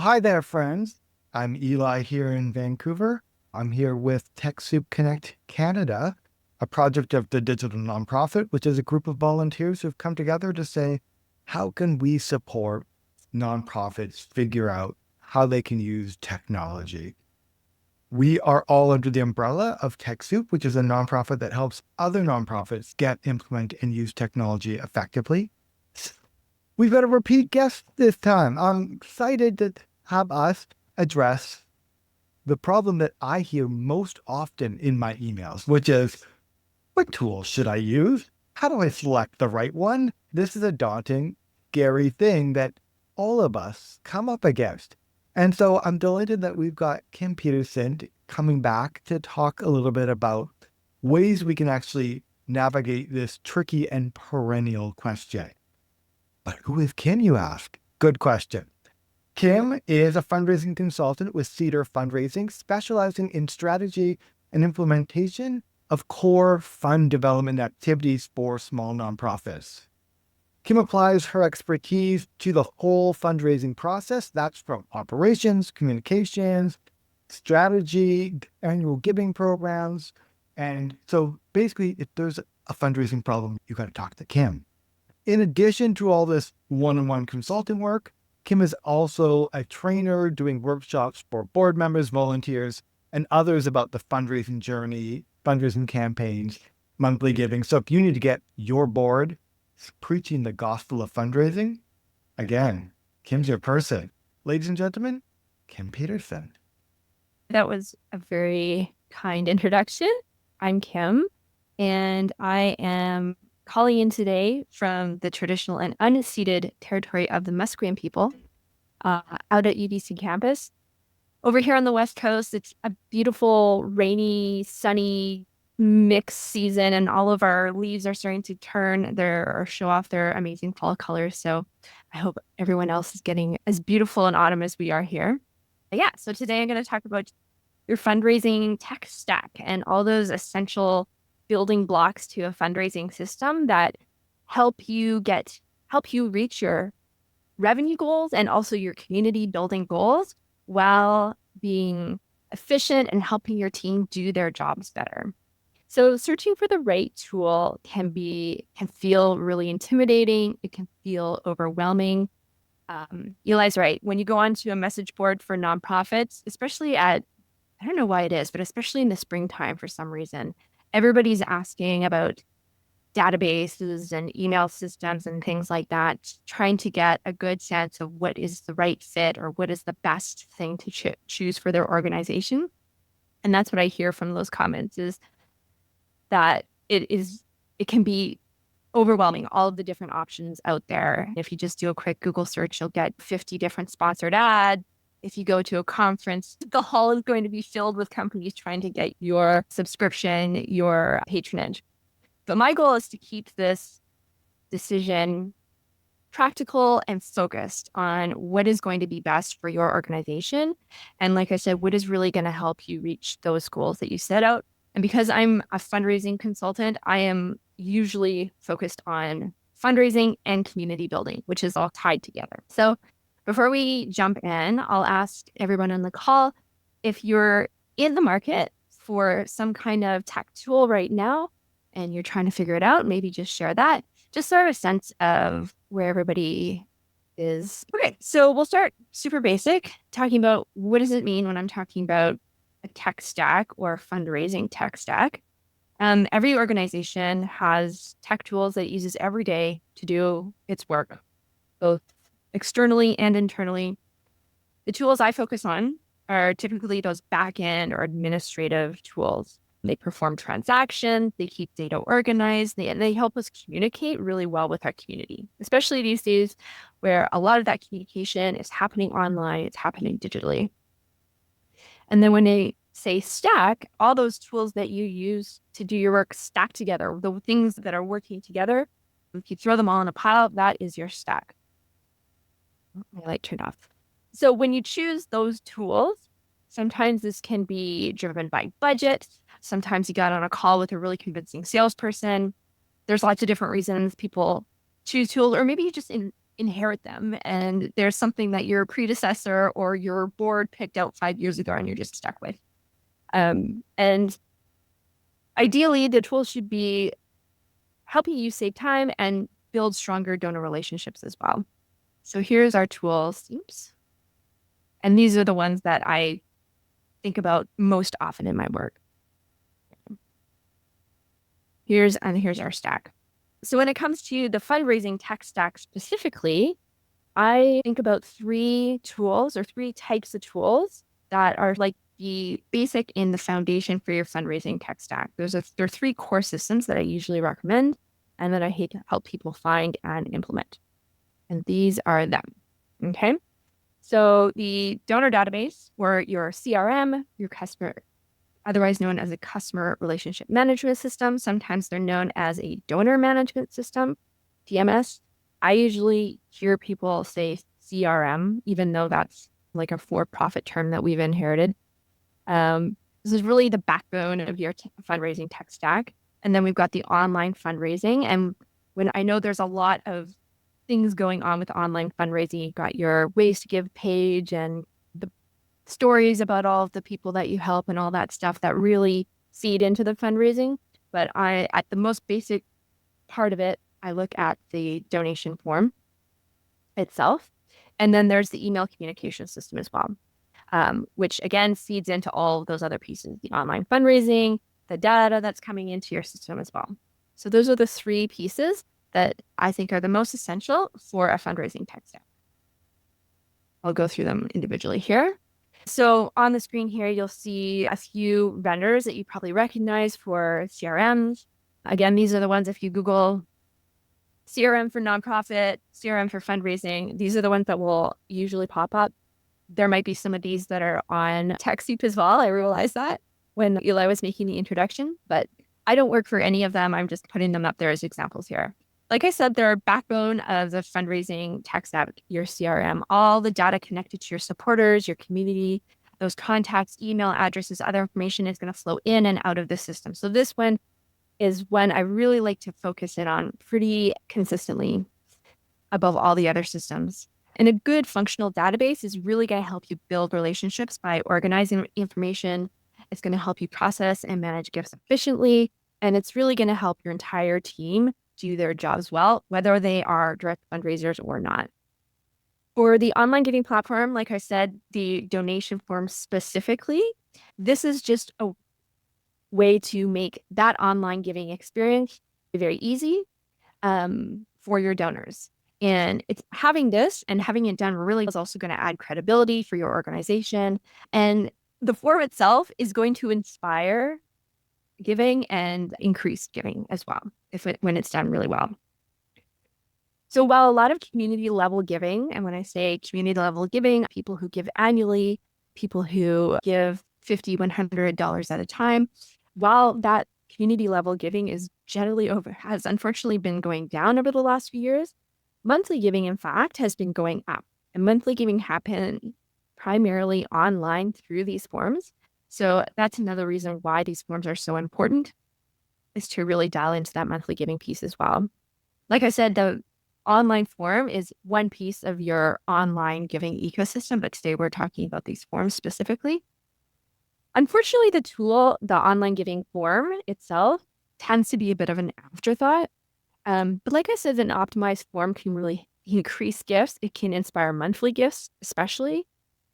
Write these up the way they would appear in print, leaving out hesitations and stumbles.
Hi there, friends. I'm Eli here in Vancouver. I'm here with TechSoup Connect Canada, a project of the Digital Nonprofit, which is a group of volunteers who've come together to say, how can we support nonprofits figure out how they can use technology? We are all under the umbrella of TechSoup, which is a nonprofit that helps other nonprofits get, implement, and use technology effectively. We've got a repeat guest this time. I'm excited to have us address the problem that I hear most often in my emails, which is, what tools should I use? How do I select the right one? This is a daunting, scary thing that all of us come up against. And so I'm delighted that we've got Kim Peterson coming back to talk a little bit about ways we can actually navigate this tricky and perennial question. But who is Kim, you ask? Good question. Kim is a fundraising consultant with Cedar Fundraising, specializing in strategy and implementation of core fund development activities for small nonprofits. Kim applies her expertise to the whole fundraising process. That's from operations, communications, strategy, annual giving programs. And so basically, if there's a fundraising problem, you got to talk to Kim. In addition to all this one-on-one consulting work, Kim is also a trainer doing workshops for board members, volunteers, and others about the fundraising journey, fundraising campaigns, monthly giving. So if you need to get your board preaching the gospel of fundraising, again, Kim's your person. Ladies and gentlemen, Kim Peterson. That was a very kind introduction. I'm Kim, and I am calling in today from the traditional and unceded territory of the Musqueam people out at UBC campus. Over here on the West Coast, it's a beautiful, rainy, sunny mixed season, and all of our leaves are starting to turn or show off their amazing fall colors. So I hope everyone else is getting as beautiful in autumn as we are here. But yeah, so today I'm going to talk about your fundraising tech stack and all those essential building blocks to a fundraising system that help you reach your revenue goals and also your community building goals while being efficient and helping your team do their jobs better. So searching for the right tool can feel really intimidating. It can feel overwhelming. Eli's right. When you go onto a message board for nonprofits, especially I don't know why it is, but especially in the springtime for some reason, everybody's asking about databases and email systems and things like that, trying to get a good sense of what is the right fit or what is the best thing to choose for their organization. And that's what I hear from those comments is that it can be overwhelming, all of the different options out there. If you just do a quick Google search, you'll get 50 different sponsored ads. If you go to a conference, the hall is going to be filled with companies trying to get your subscription, your patronage. But my goal is to keep this decision practical and focused on what is going to be best for your organization. And like I said, what is really going to help you reach those goals that you set out. And because I'm a fundraising consultant, I am usually focused on fundraising and community building, which is all tied together. So before we jump in, I'll ask everyone on the call if you're in the market for some kind of tech tool right now and you're trying to figure it out, maybe just share that, just sort of a sense of where everybody is. Okay, so we'll start super basic, talking about what does it mean when I'm talking about a tech stack or fundraising tech stack. Every organization has tech tools that it uses every day to do its work, both externally and internally. The tools I focus on are typically those back-end or administrative tools. They perform transactions, they keep data organized, they help us communicate really well with our community, especially these days where a lot of that communication is happening online, it's happening digitally. And then when they say stack, all those tools that you use to do your work stack together, the things that are working together, if you throw them all in a pile, that is your stack. My light turned off. So when you choose those tools, sometimes this can be driven by budget. Sometimes you got on a call with a really convincing salesperson. There's lots of different reasons people choose tools, or maybe you just inherit them and there's something that your predecessor or your board picked out 5 years ago and you're just stuck with. And ideally, the tool should be helping you save time and build stronger donor relationships as well. So here's our tools. Oops. And these are the ones that I think about most often in my work. Here's our stack. So when it comes to the fundraising tech stack specifically, I think about 3 tools or 3 types of tools that are like the basic in the foundation for your fundraising tech stack. There are 3 core systems that I usually recommend and that I help people find and implement. And these are them. Okay. So the donor database, or your CRM, your customer, otherwise known as a customer relationship management system. Sometimes they're known as a donor management system, DMS. I usually hear people say CRM, even though that's like a for-profit term that we've inherited. This is really the backbone of your fundraising tech stack. And then we've got the online fundraising. And when I know there's a lot of things going on with online fundraising, you've got your ways to give page and the stories about all of the people that you help and all that stuff that really feed into the fundraising. But at the most basic part of it, I look at the donation form itself. And then there's the email communication system as well, which again feeds into all of those other pieces, the online fundraising, the data that's coming into your system as well. So those are the 3 pieces that I think are the most essential for a fundraising tech stack. I'll go through them individually here. So on the screen here, you'll see a few vendors that you probably recognize for CRMs. Again, these are the ones, if you Google CRM for nonprofit, CRM for fundraising, these are the ones that will usually pop up. There might be some of these that are on TechSoup as well. I realized that when Eli was making the introduction, but I don't work for any of them. I'm just putting them up there as examples here. Like I said, they're a backbone of the fundraising tech stack, your CRM, all the data connected to your supporters, your community, those contacts, email addresses, other information is going to flow in and out of the system. So this one is one I really like to focus in on pretty consistently above all the other systems. And a good functional database is really going to help you build relationships by organizing information. It's going to help you process and manage gifts efficiently. And it's really going to help your entire team do their jobs well, whether they are direct fundraisers or not. For the online giving platform, like I said, the donation form specifically, this is just a way to make that online giving experience very easy for your donors. And it's having this and having it done really is also going to add credibility for your organization. And the form itself is going to inspire giving and increase giving as well, when it's done really well. So while a lot of community level giving, and when I say community level giving, people who give annually, people who give $50, $100 at a time, while that community level giving is generally has unfortunately been going down over the last few years, monthly giving, in fact, has been going up. And monthly giving happens primarily online through these forms. So that's another reason why these forms are so important, is to really dial into that monthly giving piece as well. Like I said, the online form is one piece of your online giving ecosystem, but today we're talking about these forms specifically. Unfortunately, the online giving form itself tends to be a bit of an afterthought. But like I said, an optimized form can really increase gifts. It can inspire monthly gifts, especially.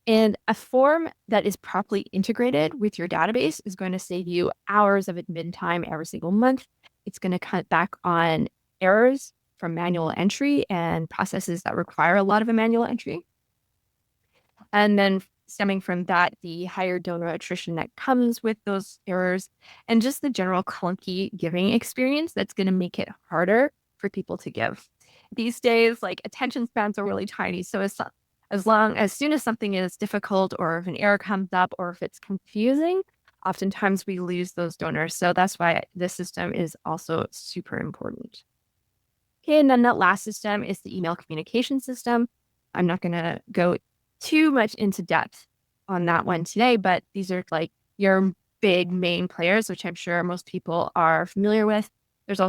And a form that is properly integrated with your database is going to save you hours of admin time every single month. It's going to cut back on errors from manual entry and processes that require a lot of a manual entry. And then stemming from that, the higher donor attrition that comes with those errors and just the general clunky giving experience that's going to make it harder for people to give. These days, like, attention spans are really tiny. So as soon as something is difficult or if an error comes up or if it's confusing, oftentimes we lose those donors. So that's why this system is also super important. Okay, and then that last system is the email communication system. I'm not going to go too much into depth on that one today, but these are like your big main players, which I'm sure most people are familiar with. There's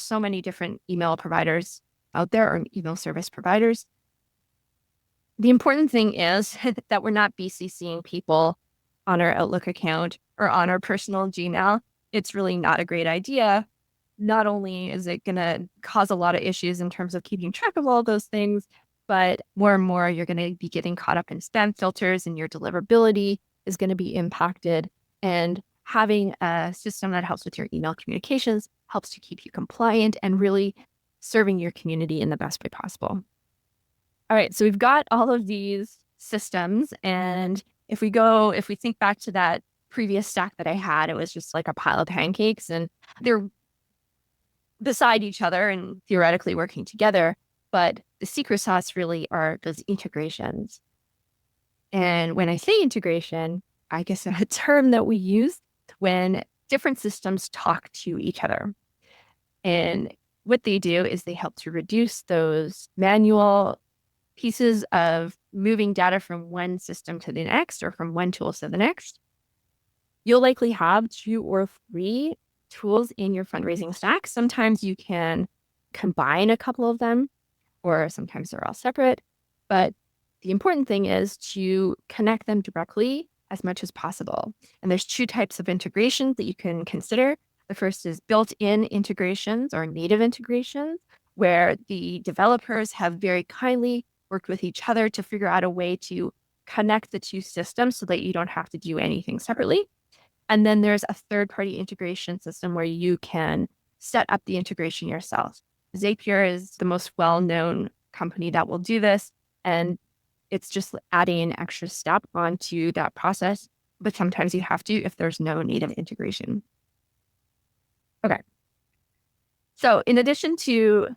so many different email providers out there or email service providers. The important thing is that we're not BCCing people on our Outlook account or on our personal Gmail. It's really not a great idea. Not only is it going to cause a lot of issues in terms of keeping track of all those things, but more and more you're going to be getting caught up in spam filters and your deliverability is going to be impacted. And having a system that helps with your email communications helps to keep you compliant and really serving your community in the best way possible. All right, so we've got all of these systems, and if we think back to that previous stack that I had, it was just like a pile of pancakes, and they're beside each other and theoretically working together. But the secret sauce really are those integrations. And when I say integration, I guess a term that we use when different systems talk to each other. And what they do is they help to reduce those manual pieces of moving data from one system to the next or from one tool to the next. You'll likely have 2 or 3 tools in your fundraising stack. Sometimes you can combine a couple of them, or sometimes they're all separate. But the important thing is to connect them directly as much as possible. And there's 2 types of integrations that you can consider. The first is built-in integrations or native integrations, where the developers have very kindly worked with each other to figure out a way to connect the 2 systems so that you don't have to do anything separately. And then there's a third-party integration system where you can set up the integration yourself. Zapier is the most well-known company that will do this, and it's just adding an extra step onto that process. But sometimes you have to if there's no native integration. Okay. So in addition to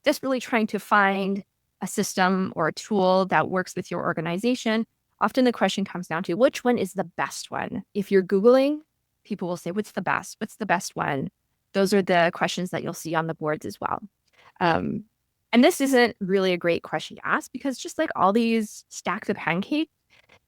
just really trying to find a system or a tool that works with your organization, often the question comes down to which one is the best one? If you're Googling, people will say, what's the best? What's the best one? Those are the questions that you'll see on the boards as well. And this isn't really a great question to ask because just like all these stacks of pancakes,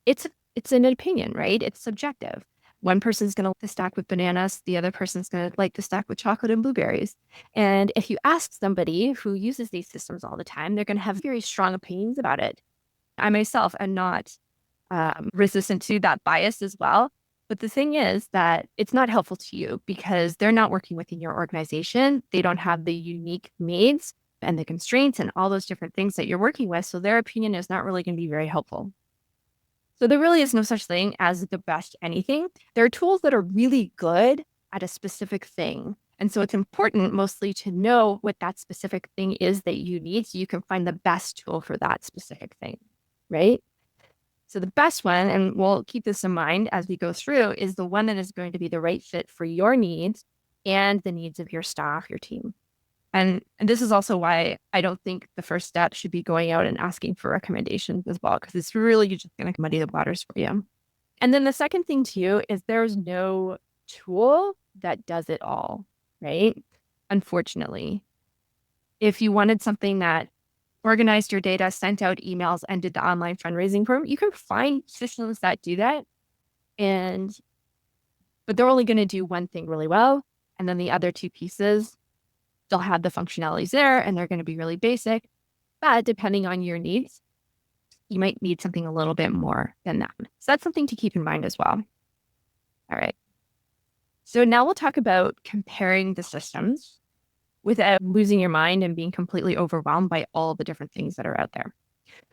it's an opinion, right? It's subjective. One person's going to like the stack with bananas. The other person's going to like the stack with chocolate and blueberries. And if you ask somebody who uses these systems all the time, they're going to have very strong opinions about it. I myself am not resistant to that bias as well. But the thing is that it's not helpful to you because they're not working within your organization. They don't have the unique needs and the constraints and all those different things that you're working with. So their opinion is not really going to be very helpful. So there really is no such thing as the best anything. There are tools that are really good at a specific thing. And so it's important mostly to know what that specific thing is that you need so you can find the best tool for that specific thing, right? So the best one, and we'll keep this in mind as we go through, is the one that is going to be the right fit for your needs and the needs of your staff, your team. And this is also why I don't think the first step should be going out and asking for recommendations as well, because it's really just going to muddy the waters for you. And then the second thing too is there's no tool that does it all, right? Unfortunately, if you wanted something that organized your data, sent out emails, and did the online fundraising program, you can find systems that do that. But they're only going to do one thing really well. And then the other 2 pieces, they'll have the functionalities there and they're going to be really basic. But depending on your needs, you might need something a little bit more than that. So that's something to keep in mind as well. All right. So now we'll talk about comparing the systems without losing your mind and being completely overwhelmed by all the different things that are out there.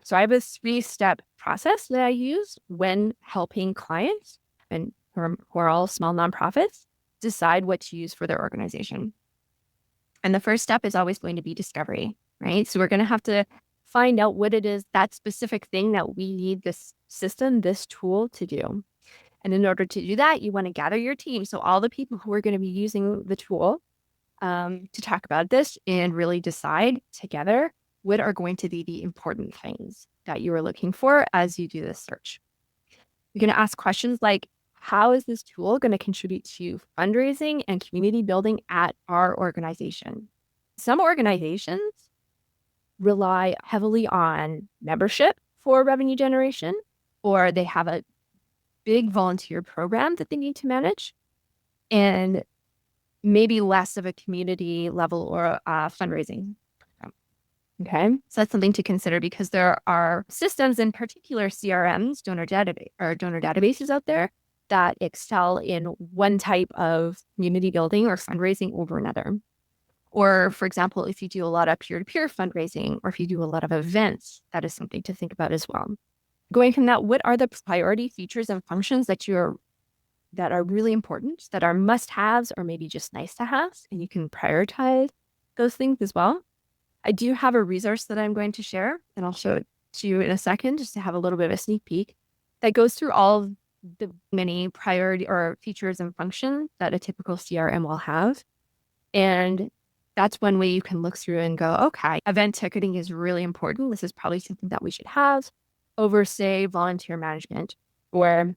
So I have a 3-step process that I use when helping clients and who are all small nonprofits decide what to use for their organization. And the first step is always going to be discovery, right? So we're going to have to find out what it is, that specific thing that we need this system, this tool to do. And in order to do that, you want to gather your team. So all the people who are going to be using the tool to talk about this and really decide together what are going to be the important things that you are looking for as you do this search. You're going to ask questions like, how is this tool going to contribute to fundraising and community building at our organization? Some organizations rely heavily on membership for revenue generation, or they have a big volunteer program that they need to manage, and maybe less of a community level or fundraising program. Okay. So that's something to consider because there are systems, in particular CRMs, donor databases out there that excel in one type of community building or fundraising over another. Or, for example, if you do a lot of peer-to-peer fundraising, or if you do a lot of events, that is something to think about as well. Going from that, what are the priority features and functions that are really important, that are must-haves or maybe just nice-to-haves, and you can prioritize those things as well. I do have a resource that I'm going to share, and I'll show it to you in a second, just to have a little bit of a sneak peek, that goes through all of the many priority or features and functions that a typical CRM will have. And that's one way you can look through and go, okay, event ticketing is really important. This is probably something that we should have over, say, volunteer management, where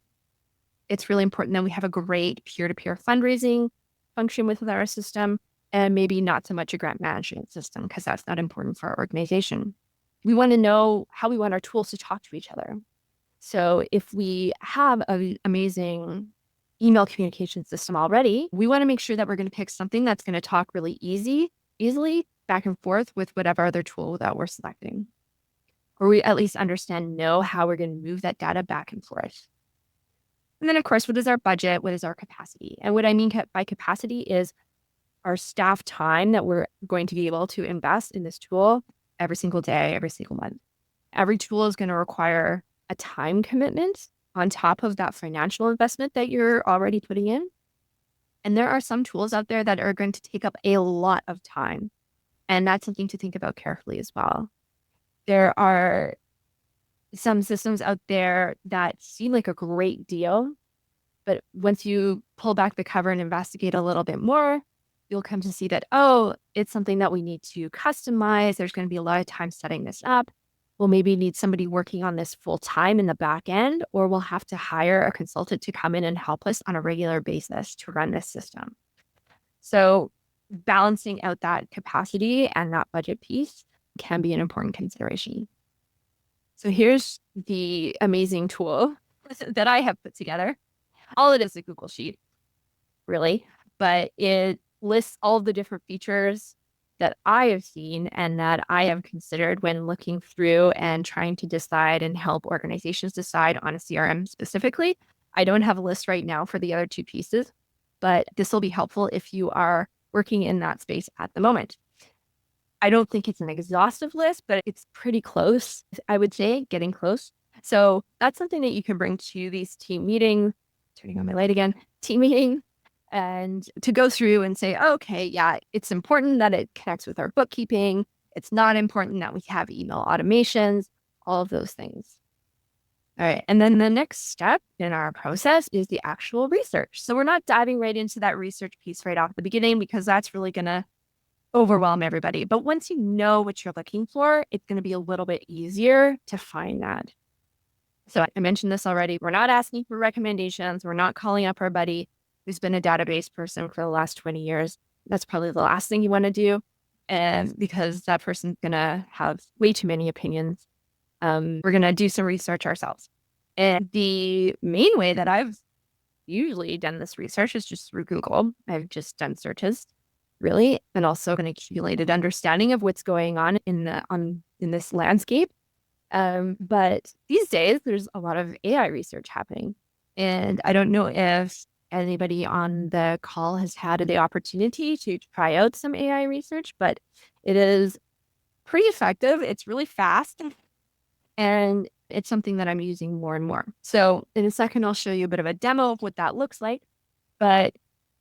it's really important that we have a great peer-to-peer fundraising function with our system, and maybe not so much a grant management system, because that's not important for our organization. We want to know how we want our tools to talk to each other. So if we have an amazing email communication system already, we want to make sure that we're going to pick something that's going to talk really easily back and forth with whatever other tool that we're selecting. Or we at least know how we're going to move that data back and forth. And then, of course, what is our budget? What is our capacity? And what I mean by capacity is our staff time that we're going to be able to invest in this tool every single day, every single month. Every tool is going to require a time commitment on top of that financial investment that you're already putting in. And there are some tools out there that are going to take up a lot of time. And that's something to think about carefully as well. There are some systems out there that seem like a great deal, but once you pull back the cover and investigate a little bit more, you'll come to see that, oh, it's something that we need to customize. There's going to be a lot of time setting this up. We'll maybe need somebody working on this full time in the back end, or we'll have to hire a consultant to come in and help us on a regular basis to run this system. So balancing out that capacity and that budget piece can be an important consideration. So here's the amazing tool that I have put together. All it is a Google Sheet, really, but it lists all the different features that I have seen and that I have considered when looking through and trying to decide and help organizations decide on a CRM specifically. I don't have a list right now for the other two pieces, but this will be helpful if you are working in that space at the moment. I don't think it's an exhaustive list, but it's pretty close, I would say, getting close. So that's something that you can bring to these team meetings, turning on my light again, team meeting, and to go through and say, okay, yeah, it's important that it connects with our bookkeeping. It's not important that we have email automations, all of those things. All right. And then the next step in our process is the actual research. So we're not diving right into that research piece right off the beginning, because that's really going to overwhelm everybody. But once you know what you're looking for, it's going to be a little bit easier to find that. So I mentioned this already. We're not asking for recommendations. We're not calling up our buddy who's been a database person for the last 20 years. That's probably the last thing you want to do. And because that person's going to have way too many opinions. We're going to do some research ourselves. And the main way that I've usually done this research is just through Google. I've just done searches, really, and also an accumulated understanding of what's going on in this landscape. But these days, there's a lot of AI research happening. And I don't know if anybody on the call has had the opportunity to try out some AI research, but it is pretty effective. It's really fast. And it's something that I'm using more and more. So in a second, I'll show you a bit of a demo of what that looks like. But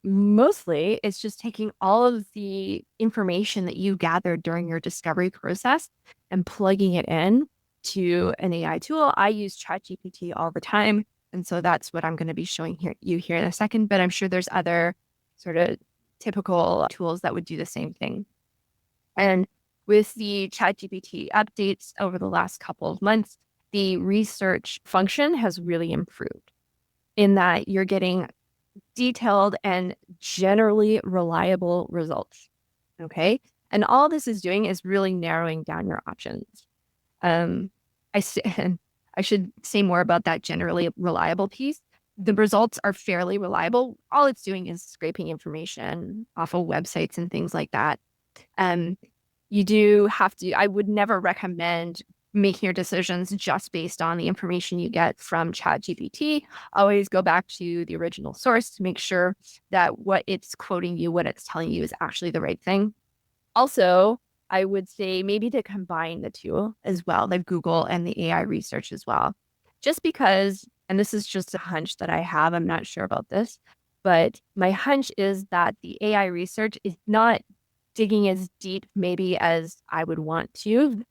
mostly, it's just taking all of the information that you gathered during your discovery process and plugging it in to an AI tool. I use ChatGPT all the time. And so that's what I'm going to be showing you here in a second. But I'm sure there's other sort of typical tools that would do the same thing. And with the ChatGPT updates over the last couple of months, the research function has really improved in that you're getting detailed and generally reliable results. Okay. And all this is doing is really narrowing down your options. I should say more about that generally reliable piece. The results are fairly reliable. All it's doing is scraping information off of websites and things like that. you do have to, I would never recommend making your decisions just based on the information you get from ChatGPT. Always go back to the original source to make sure that what it's quoting you, what it's telling you is actually the right thing. Also, I would say maybe to combine the two as well, the Google and the AI research as well. Just because, and this is just a hunch that I have, I'm not sure about this, but my hunch is that the AI research is not digging as deep maybe as I would want to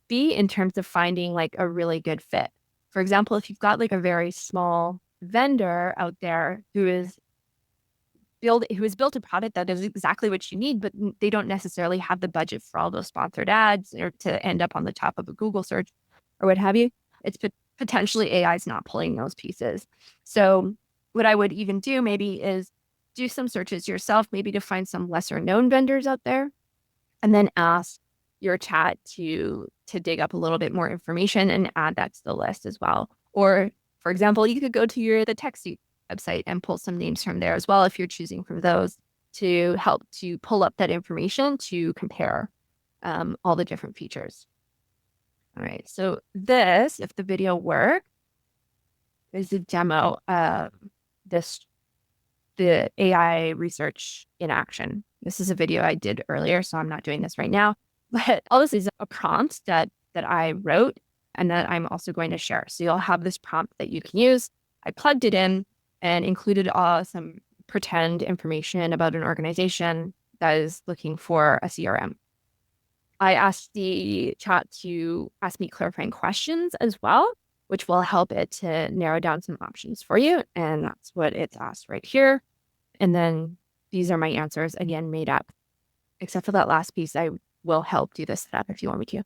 be in terms of finding like a really good fit. For example, if you've got like a very small vendor out there who has built a product that is exactly what you need, but they don't necessarily have the budget for all those sponsored ads or to end up on the top of a Google search or what have you, it's potentially AI is not pulling those pieces. So what I would even do maybe is do some searches yourself, maybe to find some lesser known vendors out there, and then ask your chat to dig up a little bit more information and add that to the list as well. Or for example, you could go to the TechSoup website and pull some names from there as well if you're choosing from those to help to pull up that information to compare all the different features. All right, so this, if the video works, is a demo of the AI research in action. This is a video I did earlier, so I'm not doing this right now. But all this is a prompt that I wrote and that I'm also going to share. So you'll have this prompt that you can use. I plugged it in and included some pretend information about an organization that is looking for a CRM. I asked the chat to ask me clarifying questions as well, which will help it to narrow down some options for you. And that's what it's asked right here. And then these are my answers, again, made up, except for that last piece. I will help do the setup if you want me to.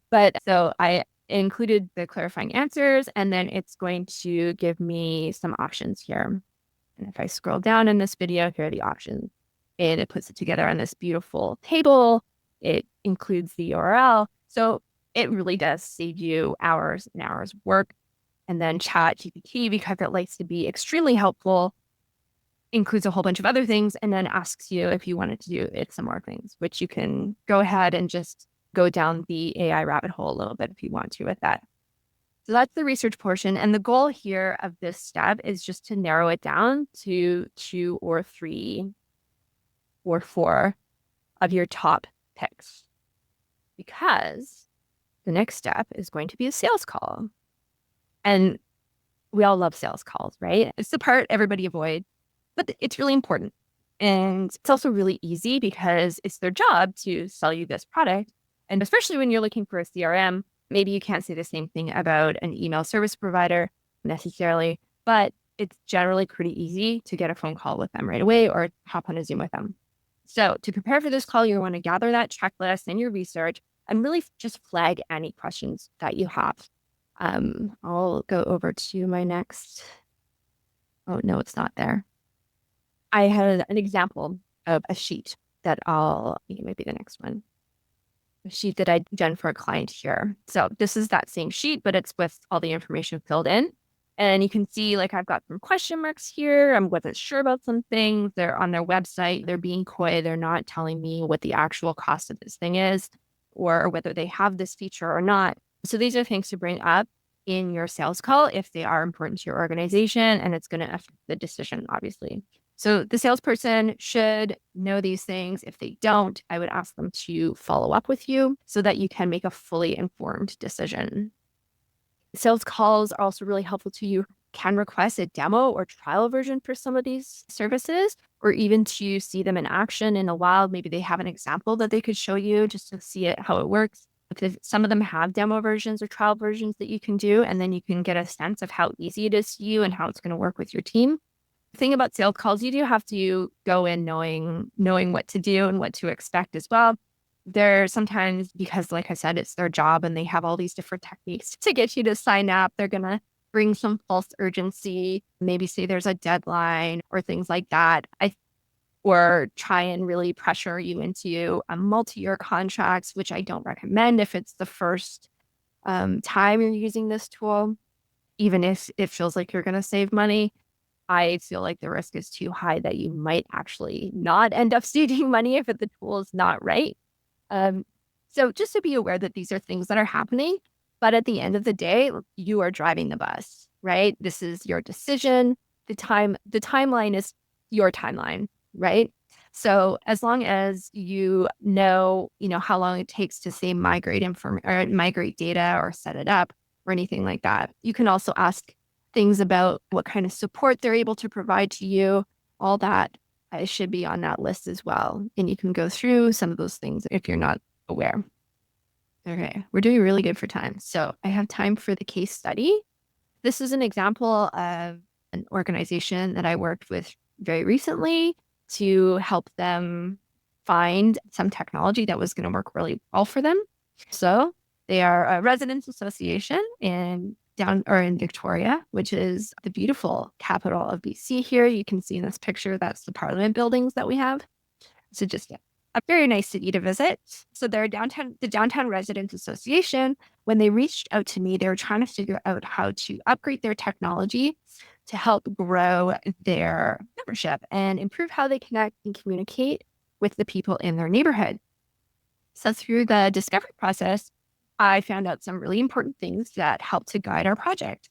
But so I included the clarifying answers, and then it's going to give me some options here. And if I scroll down in this video, here are the options. And it puts it together on this beautiful table. It includes the URL. So it really does save you hours and hours of work. And then ChatGPT, because it likes to be extremely helpful, includes a whole bunch of other things and then asks you if you wanted to do it some more things, which you can go ahead and just go down the AI rabbit hole a little bit if you want to with that. So that's the research portion. And the goal here of this step is just to narrow it down to 2 or 3 or 4 of your top picks. Because the next step is going to be a sales call. And we all love sales calls, right? It's the part everybody avoids, but it's really important. And it's also really easy because it's their job to sell you this product. And especially when you're looking for a CRM, maybe you can't say the same thing about an email service provider necessarily, but it's generally pretty easy to get a phone call with them right away or hop on a Zoom with them. So to prepare for this call, you want to gather that checklist and your research and really just flag any questions that you have. I'll go over to my next. Oh, no, it's not there. I had an example of a sheet that maybe the next one. A sheet that I'd done for a client here. So this is that same sheet, but it's with all the information filled in. And you can see like I've got some question marks here. I wasn't sure about some things. They're on their website. They're being coy. They're not telling me what the actual cost of this thing is or whether they have this feature or not. So these are things to bring up in your sales call if they are important to your organization, and it's going to affect the decision, obviously. So the salesperson should know these things. If they don't, I would ask them to follow up with you so that you can make a fully informed decision. Sales calls are also really helpful to you. Can request a demo or trial version for some of these services, or even to see them in action in the wild. Maybe they have an example that they could show you just to see how it works. If some of them have demo versions or trial versions that you can do, and then you can get a sense of how easy it is to you and how it's going to work with your team. The thing about sales calls, you do have to go in knowing what to do and what to expect as well. They're sometimes, because like I said, it's their job and they have all these different techniques to get you to sign up. They're going to bring some false urgency, maybe say there's a deadline or things like that. Or try and really pressure you into a multi-year contracts, which I don't recommend if it's the first time you're using this tool. Even if it feels like you're going to save money, I feel like the risk is too high that you might actually not end up saving money if the tool is not right. Um, so just to be aware that these are things that are happening, but at the end of the day, you are driving the bus, right? This is your decision. The timeline is your timeline, right? So as long as you know how long it takes to say migrate or migrate data or set it up or anything like that, you can also ask things about what kind of support they're able to provide to you. All that should be on that list as well. And you can go through some of those things if you're not aware. Okay, we're doing really good for time. So I have time for the case study. This is an example of an organization that I worked with very recently to help them find some technology that was going to work really well for them. So they are a residents association in Victoria, which is the beautiful capital of BC here. You can see in this picture, that's the Parliament buildings that we have. So just a very nice city to visit. So the Downtown Residents Association, when they reached out to me, they were trying to figure out how to upgrade their technology to help grow their membership and improve how they connect and communicate with the people in their neighborhood. So through the discovery process, I found out some really important things that helped to guide our project.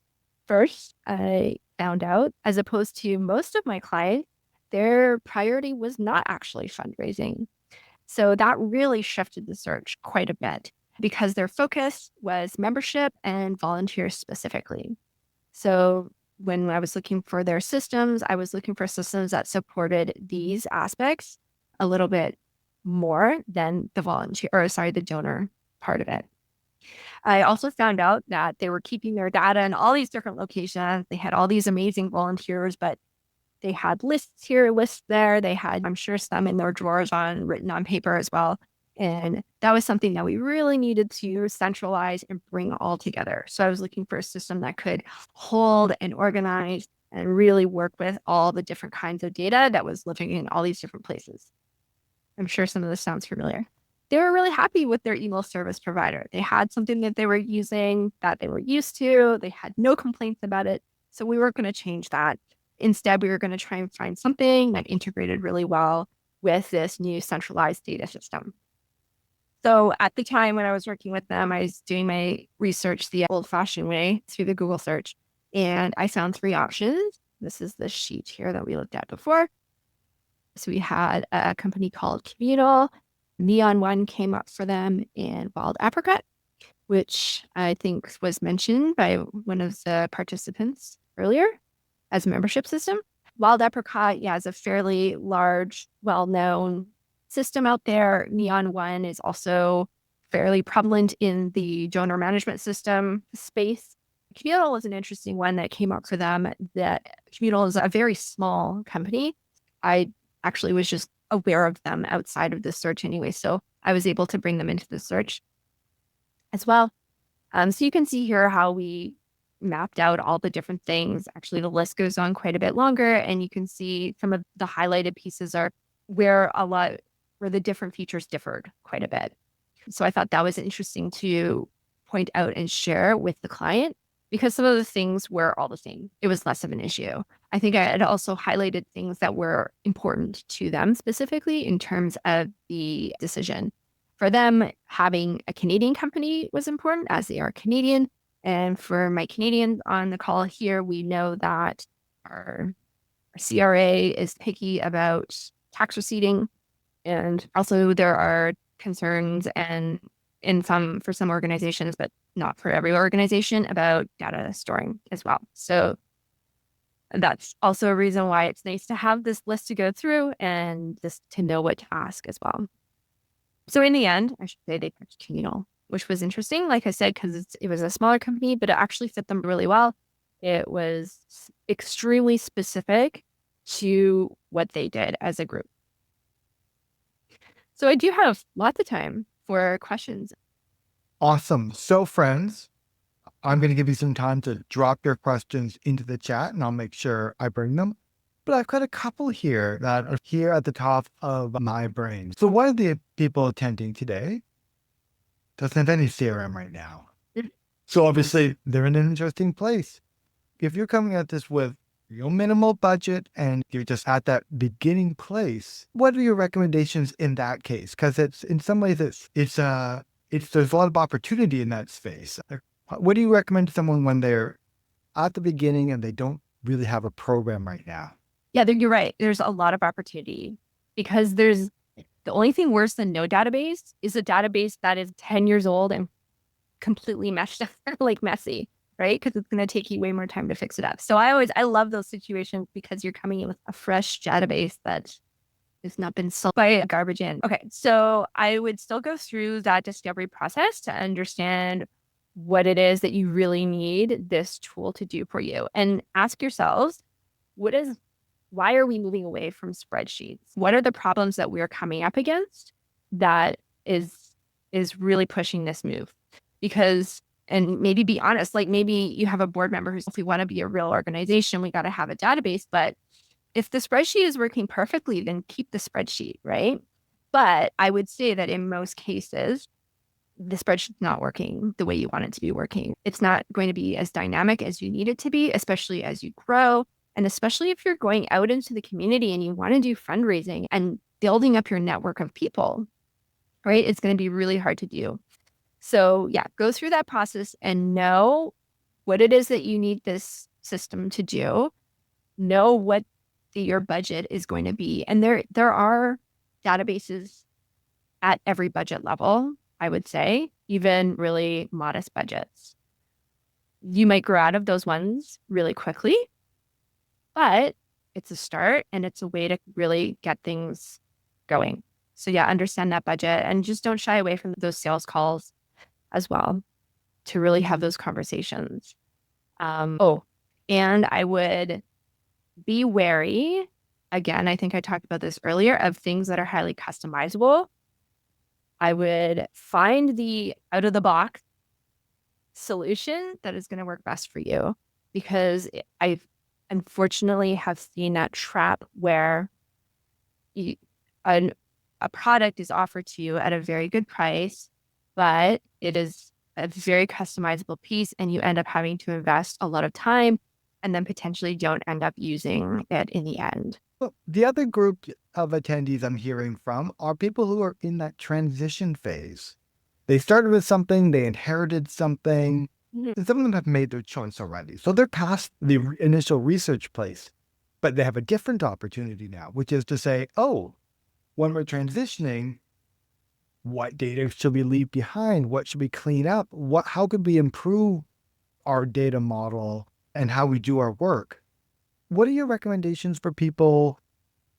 First, I found out, as opposed to most of my clients, their priority was not actually fundraising. So that really shifted the search quite a bit because their focus was membership and volunteers specifically. So when I was looking for their systems, I was looking for systems that supported these aspects a little bit more than the donor part of it. I also found out that they were keeping their data in all these different locations. They had all these amazing volunteers, but they had lists here, lists there. They had, I'm sure, some in their drawers written on paper as well. And that was something that we really needed to centralize and bring all together. So I was looking for a system that could hold and organize and really work with all the different kinds of data that was living in all these different places. I'm sure some of this sounds familiar. They were really happy with their email service provider. They had something that they were using that they were used to. They had no complaints about it. So we weren't going to change that. Instead, we were going to try and find something that integrated really well with this new centralized data system. So at the time when I was working with them, I was doing my research the old-fashioned way through the Google search, and I found 3 options. This is the sheet here that we looked at before. So we had a company called Communal. Neon One came up for them, and Wild Apricot, which I think was mentioned by one of the participants earlier as a membership system. Wild Apricot, yeah, is a fairly large, well-known system out there. Neon One is also fairly prevalent in the donor management system space. Communal was an interesting one that came up for them. That Communal is a very small company. I actually was just aware of them outside of the search anyway, so I was able to bring them into the search as well. So you can see here how we mapped out all the different things. Actually, the list goes on quite a bit longer, and you can see some of the highlighted pieces are where the different features differed quite a bit. So I thought that was interesting to point out and share with the client because some of the things were all the same. It was less of an issue. I think I had also highlighted things that were important to them specifically in terms of the decision. For them, having a Canadian company was important as they are Canadian. And for my Canadians on the call here, we know that our CRA is picky about tax receipting. And also there are concerns for some organizations, but not for every organization, about data storing as well. So that's also a reason why it's nice to have this list to go through and just to know what to ask as well. So in the end, I should say they picked Communal, which was interesting, like I said, because it was a smaller company, but it actually fit them really well. It was extremely specific to what they did as a group. So I do have lots of time for questions. Awesome. So, friends, I'm going to give you some time to drop your questions into the chat and I'll make sure I bring them. But I've got a couple here that are here at the top of my brain. So one of the people attending today doesn't have any CRM right now. So obviously they're in an interesting place. If you're coming at this with minimal budget and you're just at that beginning place. What are your recommendations in that case? Because it's in some ways it's there's a lot of opportunity in that space. What do you recommend to someone when they're at the beginning and they don't really have a program right now? Yeah, you're right. There's a lot of opportunity because the only thing worse than no database is a database that is 10 years old and completely meshed up, like messy, right? Because it's going to take you way more time to fix it up. So I love those situations because you're coming in with a fresh database that has not been sold by garbage in. Okay, so I would still go through that discovery process to understand what it is that you really need this tool to do for you, and ask yourselves, why are we moving away from spreadsheets? What are the problems that we're coming up against that is really pushing this move? Because, and maybe be honest, like maybe you have a board member who's, if we want to be a real organization, we got to have a database. But if the spreadsheet is working perfectly, then keep the spreadsheet, right? But I would say that in most cases, the spreadsheet's not working the way you want it to be working. It's not going to be as dynamic as you need it to be, especially as you grow. And especially if you're going out into the community and you want to do fundraising and building up your network of people, right? It's going to be really hard to do. So yeah, go through that process and know what it is that you need this system to do. Know what your budget is going to be. And there are databases at every budget level, I would say, even really modest budgets. You might grow out of those ones really quickly, but it's a start and it's a way to really get things going. So yeah, understand that budget and just don't shy away from those sales calls as well to really have those conversations. And I would be wary. Again, I think I talked about this earlier, of things that are highly customizable. I would find the out of the box solution that is going to work best for you, because I've unfortunately have seen that trap where you, a product is offered to you at a very good price, but it is a very customizable piece and you end up having to invest a lot of time and then potentially don't end up using it in the end. Well, the other group of attendees I'm hearing from are people who are in that transition phase. They started with something, they inherited something, Mhm. and some of them have made their choice already. So they're past the initial research place, but they have a different opportunity now, which is to say, oh, when we're transitioning, what data should we leave behind? What should we clean up? How could we improve our data model and how we do our work? What are your recommendations for people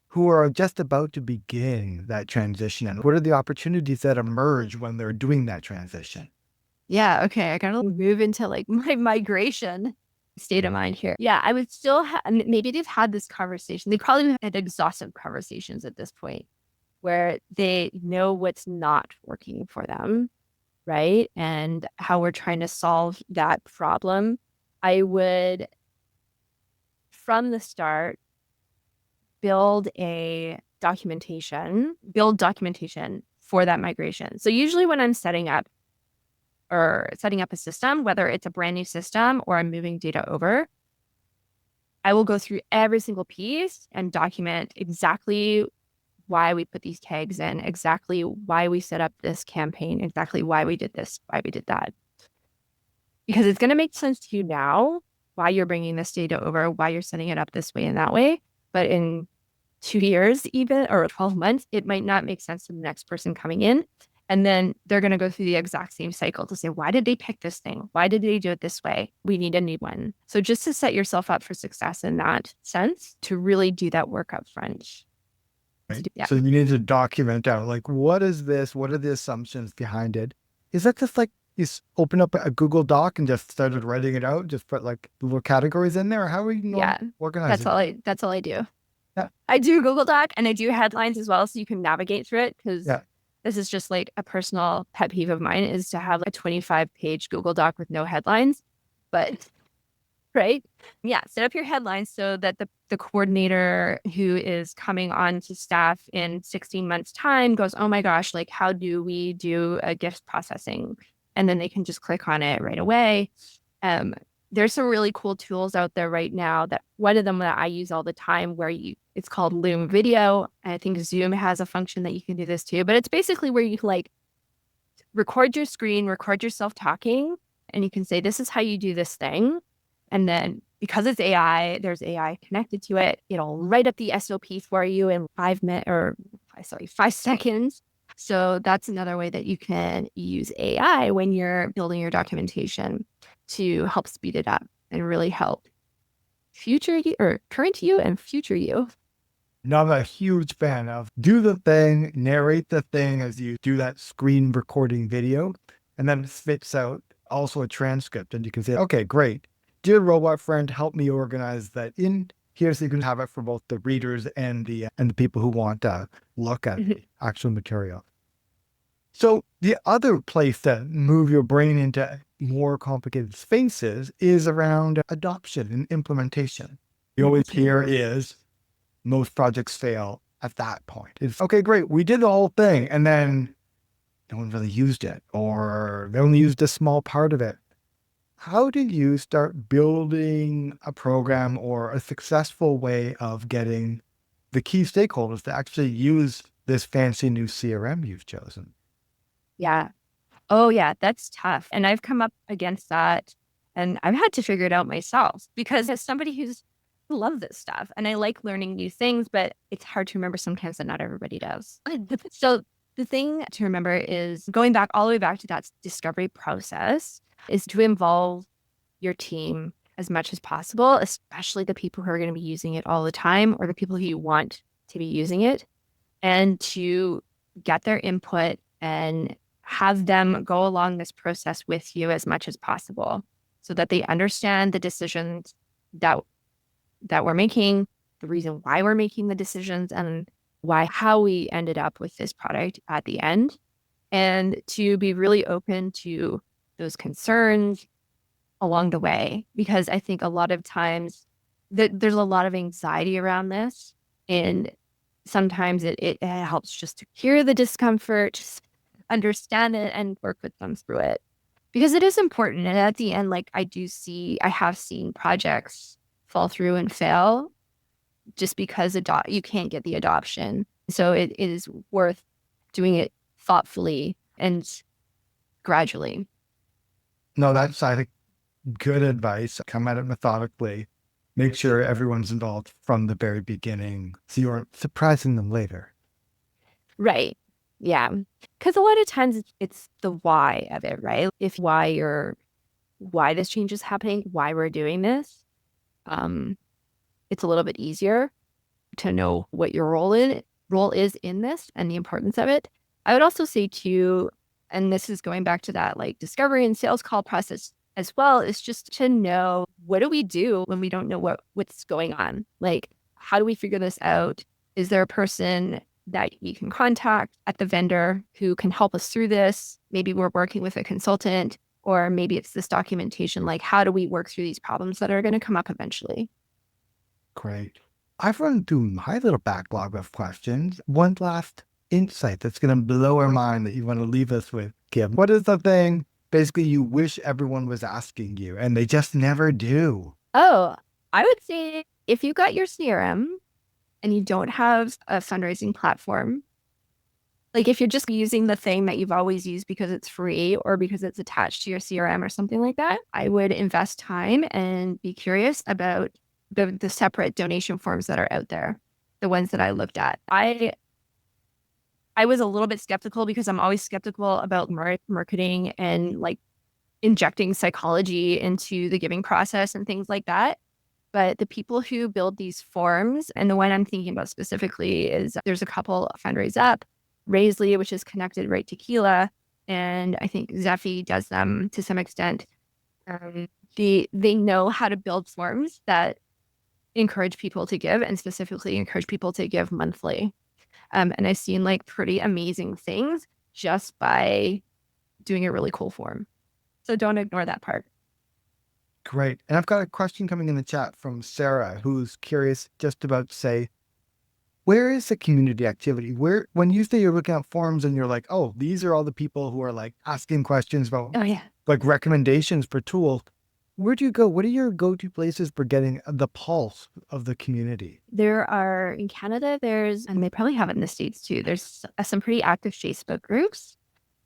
who are just about to begin that transition? And what are the opportunities that emerge when they're doing that transition? Yeah, okay. I gotta move into like my migration state of mind here. Yeah, I would still maybe they've had this conversation. They probably had exhaustive conversations at this point where they know what's not working for them, right? And how we're trying to solve that problem. I would, from the start, build documentation for that migration. So usually when I'm setting up a system, whether it's a brand new system or I'm moving data over, I will go through every single piece and document exactly why we put these tags in, exactly why we set up this campaign, exactly why we did this, why we did that. Because it's going to make sense to you now why you're bringing this data over, why you're setting it up this way and that way. But in 2 years, even, or 12 months, it might not make sense to the next person coming in. And then they're going to go through the exact same cycle to say, why did they pick this thing? Why did they do it this way? We need a new one. So just to set yourself up for success in that sense, to really do that work up front. Right? Yeah. So you need to document out, like, what is this? What are the assumptions behind it? Is that just like you open up a Google Doc and just started writing it out, just put like little categories in there? How are you Yeah. organizing? That's all I do. Yeah. I do Google Doc and I do headlines as well, so you can navigate through it, because Yeah. this is just like a personal pet peeve of mine, is to have a 25-page Google Doc with no headlines. But right? Yeah, set up your headlines so that the coordinator who is coming on to staff in 16 months time goes, oh my gosh, like how do we do a gift processing? And then they can just click on it right away. Um, there's some really cool tools out there right now that one of them that I use all the time where it's called Loom Video. And I think Zoom has a function that you can do this too, but it's basically where you like record your screen, record yourself talking, and you can say, this is how you do this thing. And then because it's AI, there's AI connected to it. It'll write up the SOP for you in 5 minutes or 5 seconds. So that's another way that you can use AI when you're building your documentation to help speed it up and really help future you or current you and future you. Now, I'm a huge fan of do the thing, narrate the thing as you do that screen recording video, and then it spits out also a transcript. And you can say, okay, great. Dear robot friend, help me organize that in here so you can have it for both the readers and the people who want to look at the actual material. So the other place to move your brain into more complicated spaces is around adoption and implementation. You always hear is most projects fail at that point. It's okay, great. We did the whole thing and then no one really used it or they only used a small part of it. How did you start building a program or a successful way of getting the key stakeholders to actually use this fancy new CRM you've chosen? Yeah. Oh, yeah, that's tough. And I've come up against that and I've had to figure it out myself because as somebody who loves this stuff and I like learning new things, but it's hard to remember sometimes that not everybody does. So the thing to remember is going back all the way back to that discovery process is to involve your team as much as possible, especially the people who are going to be using it all the time or the people who you want to be using it, and to get their input and have them go along this process with you as much as possible so that they understand the decisions that we're making, the reason why we're making the decisions, and how we ended up with this product at the end, and to be really open to those concerns along the way. Because I think a lot of times there's a lot of anxiety around this, and sometimes it helps just to hear the discomfort, just understand it and work with them through it. Because it is important. And at the end, like I have seen projects fall through and fail just because you can't get the adoption. So it is worth doing it thoughtfully and gradually. No, that's, I think, good advice. Come at it methodically. Make sure everyone's involved from the very beginning so you aren't surprising them later. Right. Yeah. Because a lot of times it's the why of it, right? If why this change is happening, why we're doing this, it's a little bit easier to know what your role is in this and the importance of it. I would also say too, and this is going back to that like discovery and sales call process as well, is just to know what do we do when we don't know what's going on? Like, how do we figure this out? Is there a person that you can contact at the vendor who can help us through this? Maybe we're working with a consultant, or maybe it's this documentation. Like, how do we work through these problems that are going to come up eventually? Great. I've run through my little backlog of questions. One last insight that's going to blow our mind that you want to leave us with, Kim. What is the thing basically you wish everyone was asking you and they just never do? Oh, I would say if you got your CRM and you don't have a fundraising platform, like if you're just using the thing that you've always used because it's free or because it's attached to your CRM or something like that, I would invest time and be curious about the separate donation forms that are out there, the ones that I looked at. I was a little bit skeptical because I'm always skeptical about marketing and like injecting psychology into the giving process and things like that. But the people who build these forms, and the one I'm thinking about specifically is there's a couple, Fundraise Up, Raisley, which is connected right to Keela, and I think Zephy does them to some extent. They know how to build forms that encourage people to give and specifically encourage people to give monthly. And I've seen like pretty amazing things just by doing a really cool form. So don't ignore that part. Great. And I've got a question coming in the chat from Sarah, who's curious just about, say, where is the community activity? When you say you're looking at forums and you're like, oh, these are all the people who are like asking questions about Oh, yeah. like recommendations for tools, Where do you go? What are your go-to places for getting the pulse of the community? There are in Canada, and they probably have it in the States too. There's some pretty active Facebook groups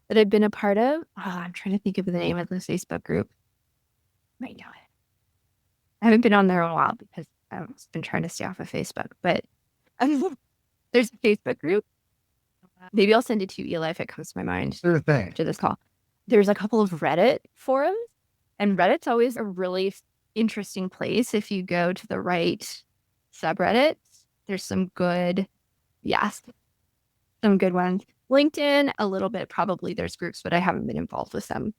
that I've been a part of. I'm trying to think of the name of the Facebook group right now. I haven't been on there in a while because I've been trying to stay off of Facebook, but there's a Facebook group. Maybe I'll send it to you, Eli, if it comes to my mind Sort of thing. after this call. There's a couple of Reddit forums, and Reddit's always a really interesting place if you go to the right subreddits. There's some good, yes, some good ones. LinkedIn, a little bit, probably there's groups, but I haven't been involved with them.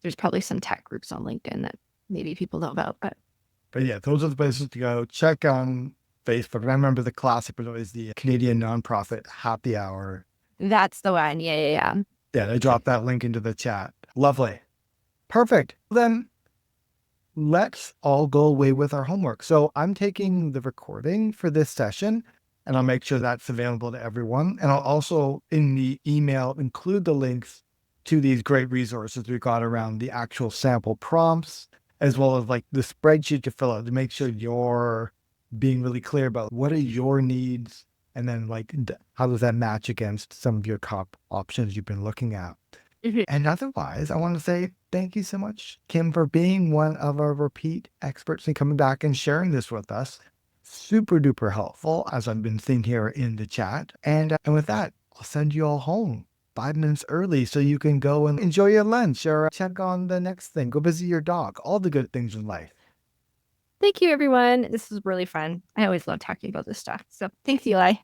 There's probably some tech groups on LinkedIn that maybe people know about, but yeah, those are the places to go. Check on Facebook. And I remember the classic was always the Canadian nonprofit happy hour. that's the one. Yeah. Yeah, they dropped that link into the chat. Lovely. Perfect. Then let's all go away with our homework. So I'm taking the recording for this session and I'll make sure that's available to everyone. And I'll also in the email include the links to these great resources we got around the actual sample prompts, as well as like the spreadsheet to fill out to make sure you're being really clear about what are your needs and then like how does that match against some of your top options you've been looking at. And otherwise, I want to say thank you so much, Kim, for being one of our repeat experts and coming back and sharing this with us. Super duper helpful, as I've been seeing here in the chat. And with that, I'll send you all home 5 minutes early so you can go and enjoy your lunch or check on the next thing. Go visit your dog. All the good things in life. Thank you, everyone. This was really fun. I always love talking about this stuff. So thanks, Eli.